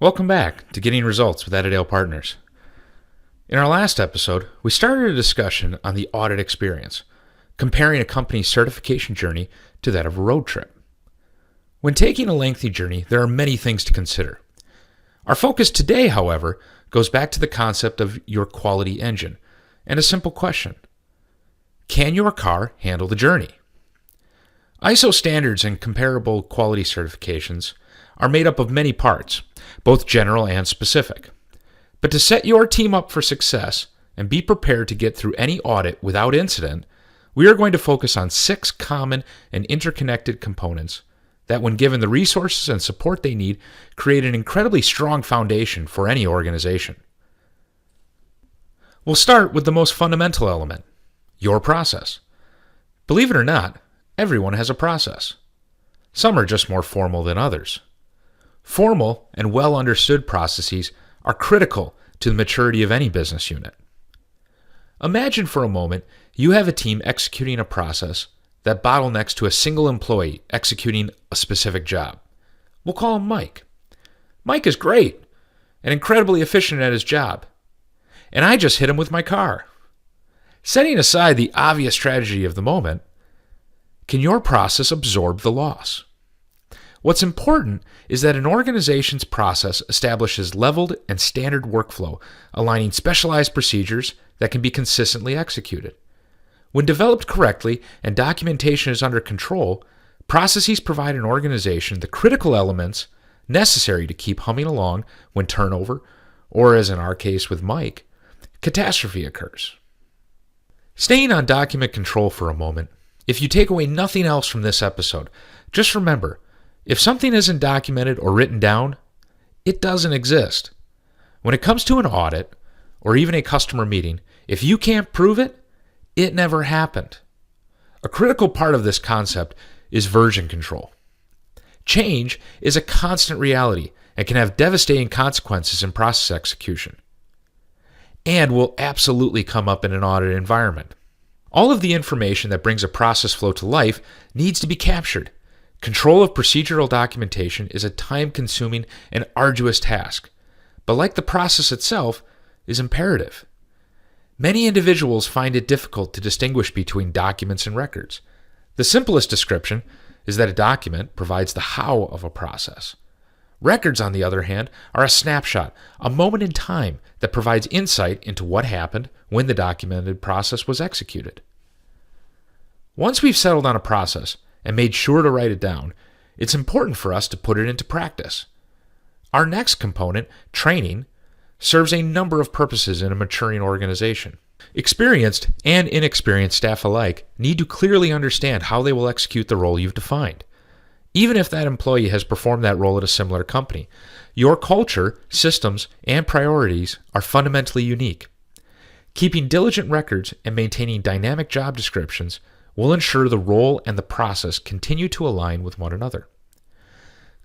Welcome back to Getting Results with Attadale Partners. In our last episode, we started a discussion on the audit experience, comparing a company's certification journey to that of a road trip. When taking a lengthy journey, there are many things to consider. Our focus today, however, goes back to the concept of your quality engine and a simple question. Can your car handle the journey? ISO standards and comparable quality certifications are made up of many parts, both general and specific. But to set your team up for success and be prepared to get through any audit without incident, we are going to focus on 6 common and interconnected components that, when given the resources and support they need, create an incredibly strong foundation for any organization. We'll start with the most fundamental element, your process. Believe it or not, everyone has a process. Some are just more formal than others. Formal and well-understood processes are critical to the maturity of any business unit. Imagine for a moment you have a team executing a process that bottlenecks to a single employee executing a specific job. We'll call him Mike. Mike is great and incredibly efficient at his job, and I just hit him with my car. Setting aside the obvious tragedy of the moment, can your process absorb the loss? What's important is that an organization's process establishes leveled and standard workflow, aligning specialized procedures that can be consistently executed. When developed correctly and documentation is under control, processes provide an organization the critical elements necessary to keep humming along when turnover, or as in our case with Mike, catastrophe occurs. Staying on document control for a moment, if you take away nothing else from this episode, just remember, if something isn't documented or written down, it doesn't exist. When it comes to an audit or even a customer meeting, if you can't prove it, it never happened. A critical part of this concept is version control. Change is a constant reality and can have devastating consequences in process execution, and will absolutely come up in an audit environment. All of the information that brings a process flow to life needs to be captured. Control of procedural documentation is a time-consuming and arduous task, but like the process itself, is imperative. Many individuals find it difficult to distinguish between documents and records. The simplest description is that a document provides the how of a process. Records, on the other hand, are a snapshot, a moment in time that provides insight into what happened when the documented process was executed. Once we've settled on a process and made sure to write it down, it's important for us to put it into practice. Our next component, training, serves a number of purposes in a maturing organization. Experienced and inexperienced staff alike need to clearly understand how they will execute the role you've defined. Even if that employee has performed that role at a similar company, your culture, systems, and priorities are fundamentally unique. Keeping diligent records and maintaining dynamic job descriptions will ensure the role and the process continue to align with one another.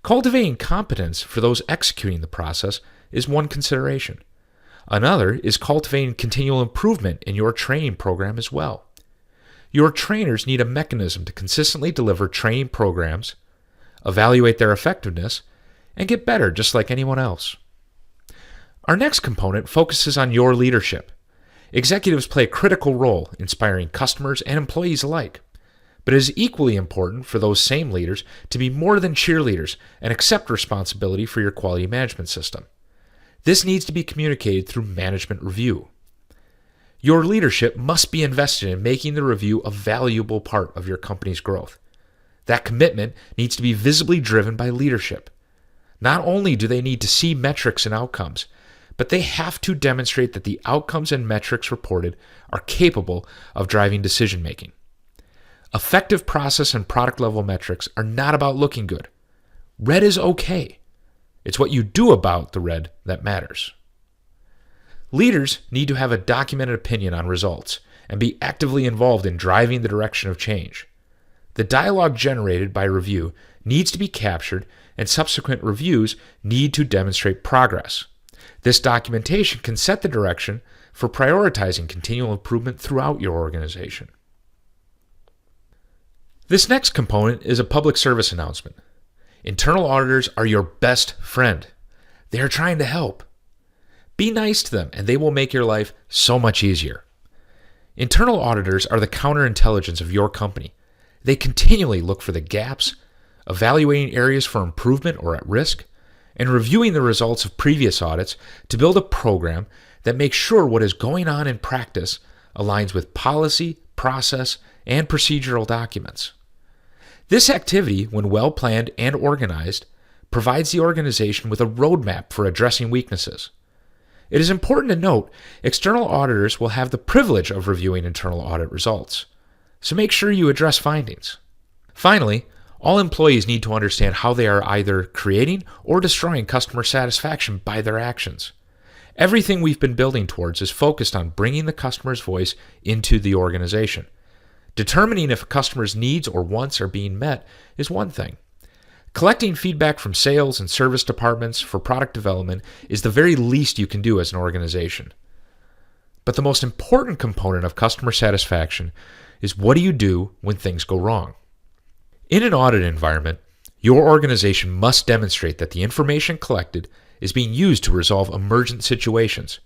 Cultivating competence for those executing the process is one consideration. Another is cultivating continual improvement in your training program as well. Your trainers need a mechanism to consistently deliver training programs, evaluate their effectiveness, and get better just like anyone else. Our next component focuses on your leadership. Executives play a critical role inspiring customers and employees alike, but it is equally important for those same leaders to be more than cheerleaders and accept responsibility for your quality management system. This needs to be communicated through management review. Your leadership must be invested in making the review a valuable part of your company's growth. That commitment needs to be visibly driven by leadership. Not only do they need to see metrics and outcomes, but they have to demonstrate that the outcomes and metrics reported are capable of driving decision-making. Effective process and product level metrics are not about looking good. Red is okay. It's what you do about the red that matters. Leaders need to have a documented opinion on results and be actively involved in driving the direction of change. The dialogue generated by review needs to be captured, and subsequent reviews need to demonstrate progress. This documentation can set the direction for prioritizing continual improvement throughout your organization. This next component is a public service announcement. Internal auditors are your best friend. They are trying to help. Be nice to them, and they will make your life so much easier. Internal auditors are the counterintelligence of your company. They continually look for the gaps, evaluating areas for improvement or at risk, and reviewing the results of previous audits to build a program that makes sure what is going on in practice aligns with policy, process, and procedural documents. This activity, when well planned and organized, provides the organization with a roadmap for addressing weaknesses. It is important to note external auditors will have the privilege of reviewing internal audit results, so make sure you address findings. Finally, all employees need to understand how they are either creating or destroying customer satisfaction by their actions. Everything we've been building towards is focused on bringing the customer's voice into the organization. Determining if a customer's needs or wants are being met is one thing. Collecting feedback from sales and service departments for product development is the very least you can do as an organization. But the most important component of customer satisfaction is what do you do when things go wrong? In an audit environment, your organization must demonstrate that the information collected is being used to resolve emergent situations.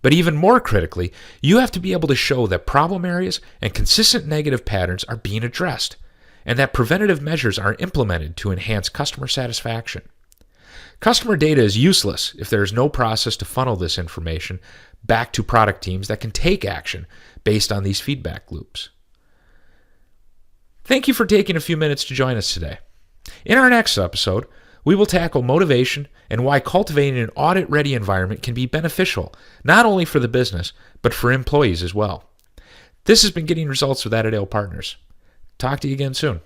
But even more critically, you have to be able to show that problem areas and consistent negative patterns are being addressed, and that preventative measures are implemented to enhance customer satisfaction. Customer data is useless if there is no process to funnel this information back to product teams that can take action based on these feedback loops. Thank you for taking a few minutes to join us today. In our next episode, we will tackle motivation and why cultivating an audit-ready environment can be beneficial, not only for the business, but for employees as well. This has been Getting Results with Attadale Partners. Talk to you again soon.